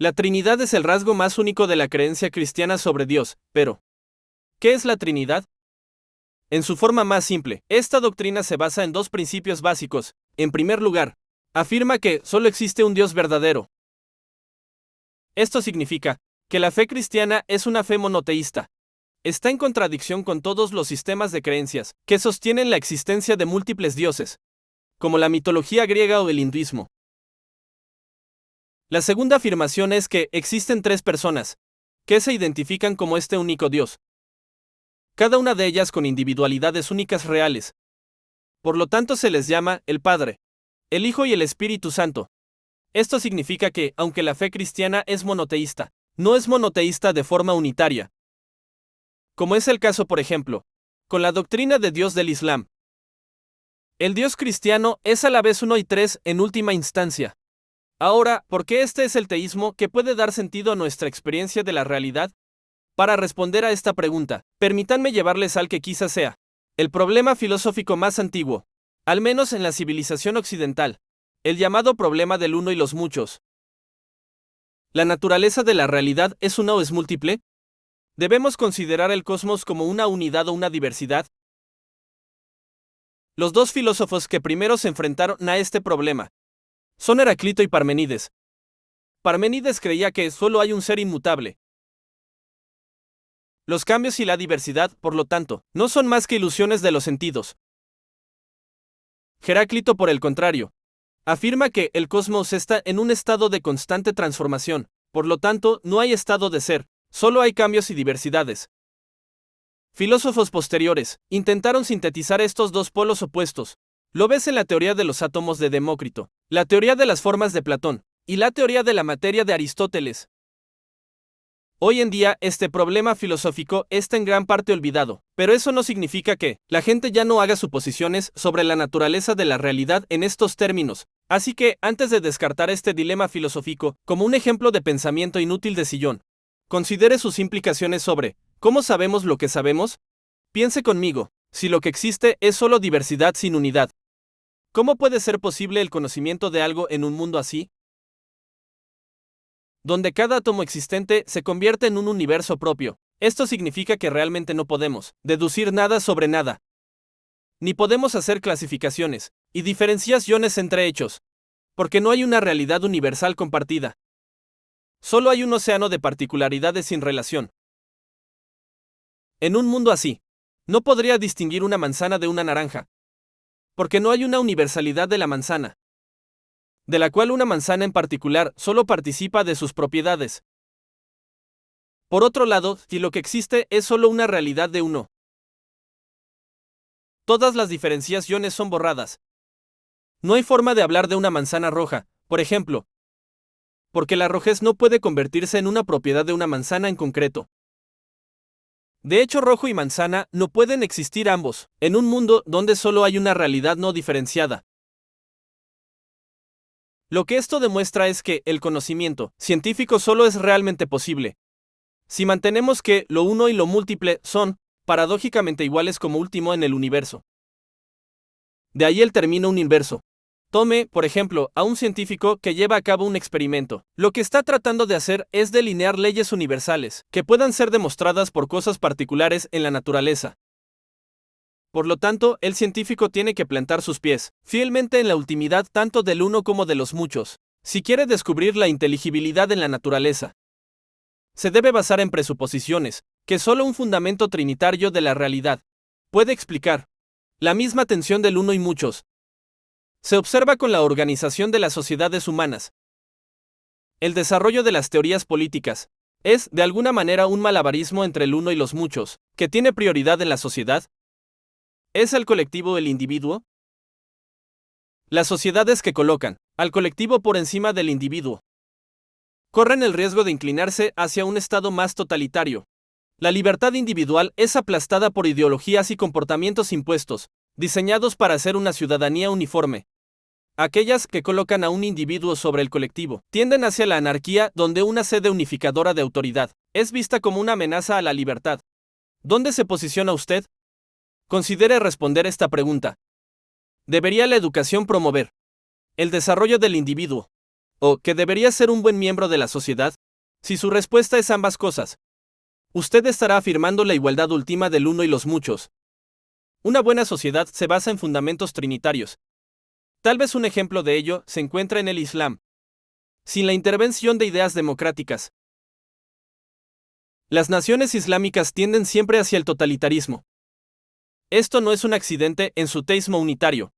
La Trinidad es el rasgo más único de la creencia cristiana sobre Dios, pero ¿qué es la Trinidad? En su forma más simple, esta doctrina se basa en dos principios básicos. En primer lugar, afirma que solo existe un Dios verdadero. Esto significa que la fe cristiana es una fe monoteísta. Está en contradicción con todos los sistemas de creencias que sostienen la existencia de múltiples dioses, como la mitología griega o el hinduismo. La segunda afirmación es que existen tres personas, que se identifican como este único Dios, cada una de ellas con individualidades únicas reales. Por lo tanto se les llama el Padre, el Hijo y el Espíritu Santo. Esto significa que, aunque la fe cristiana es monoteísta, no es monoteísta de forma unitaria, como es el caso, por ejemplo, con la doctrina de Dios del Islam. El Dios cristiano es a la vez uno y tres en última instancia. Ahora, ¿por qué este es el teísmo que puede dar sentido a nuestra experiencia de la realidad? Para responder a esta pregunta, permítanme llevarles al que quizás sea el problema filosófico más antiguo, al menos en la civilización occidental, el llamado problema del uno y los muchos. ¿La naturaleza de la realidad es una o es múltiple? ¿Debemos considerar el cosmos como una unidad o una diversidad? Los dos filósofos que primero se enfrentaron a este problema son Heráclito y Parménides. Parménides creía que solo hay un ser inmutable. Los cambios y la diversidad, por lo tanto, no son más que ilusiones de los sentidos. Heráclito, por el contrario, afirma que el cosmos está en un estado de constante transformación, por lo tanto, no hay estado de ser, solo hay cambios y diversidades. Filósofos posteriores intentaron sintetizar estos dos polos opuestos. Lo ves en la teoría de los átomos de Demócrito, la teoría de las formas de Platón, y la teoría de la materia de Aristóteles. Hoy en día, este problema filosófico está en gran parte olvidado, pero eso no significa que la gente ya no haga suposiciones sobre la naturaleza de la realidad en estos términos. Así que, antes de descartar este dilema filosófico como un ejemplo de pensamiento inútil de sillón, considere sus implicaciones sobre ¿cómo sabemos lo que sabemos? Piense conmigo, si lo que existe es solo diversidad sin unidad, ¿cómo puede ser posible el conocimiento de algo en un mundo así? Donde cada átomo existente se convierte en un universo propio. Esto significa que realmente no podemos deducir nada sobre nada. Ni podemos hacer clasificaciones y diferenciaciones entre hechos, porque no hay una realidad universal compartida. Solo hay un océano de particularidades sin relación. En un mundo así, no podría distinguir una manzana de una naranja, porque no hay una universalidad de la manzana, de la cual una manzana en particular solo participa de sus propiedades. Por otro lado, si lo que existe es solo una realidad de uno, todas las diferenciaciones son borradas. No hay forma de hablar de una manzana roja, por ejemplo, porque la rojez no puede convertirse en una propiedad de una manzana en concreto. De hecho, rojo y manzana no pueden existir ambos, en un mundo donde solo hay una realidad no diferenciada. Lo que esto demuestra es que el conocimiento científico solo es realmente posible si mantenemos que lo uno y lo múltiple son, paradójicamente iguales como último en el universo. De ahí el término universo. Tome, por ejemplo, a un científico que lleva a cabo un experimento. Lo que está tratando de hacer es delinear leyes universales, que puedan ser demostradas por cosas particulares en la naturaleza. Por lo tanto, el científico tiene que plantar sus pies fielmente en la ultimidad tanto del uno como de los muchos, si quiere descubrir la inteligibilidad en la naturaleza. Se debe basar en presuposiciones, que solo un fundamento trinitario de la realidad puede explicar. La misma tensión del uno y muchos se observa con la organización de las sociedades humanas. El desarrollo de las teorías políticas es, de alguna manera, un malabarismo entre el uno y los muchos, que tiene prioridad en la sociedad. ¿Es el colectivo el individuo? Las sociedades que colocan al colectivo por encima del individuo corren el riesgo de inclinarse hacia un estado más totalitario. La libertad individual es aplastada por ideologías y comportamientos impuestos, diseñados para hacer una ciudadanía uniforme. Aquellas que colocan a un individuo sobre el colectivo tienden hacia la anarquía, donde una sede unificadora de autoridad es vista como una amenaza a la libertad. ¿Dónde se posiciona usted? Considere responder esta pregunta. ¿Debería la educación promover el desarrollo del individuo ¿O que debería ser un buen miembro de la sociedad? Si su respuesta es ambas cosas, usted estará afirmando la igualdad última del uno y los muchos. Una buena sociedad se basa en fundamentos trinitarios. Tal vez un ejemplo de ello se encuentra en el Islam. Sin la intervención de ideas democráticas, las naciones islámicas tienden siempre hacia el totalitarismo. Esto no es un accidente en su teísmo unitario.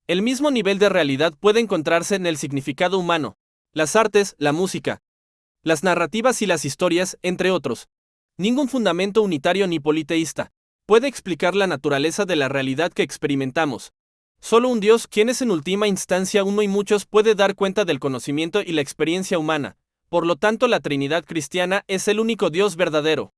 El mismo nivel de realidad puede encontrarse en el significado humano, las artes, la música, las narrativas y las historias, entre otros. Ningún fundamento unitario ni politeísta puede explicar la naturaleza de la realidad que experimentamos. Solo un Dios, quien es en última instancia uno y muchos, puede dar cuenta del conocimiento y la experiencia humana. Por lo tanto, la Trinidad cristiana es el único Dios verdadero.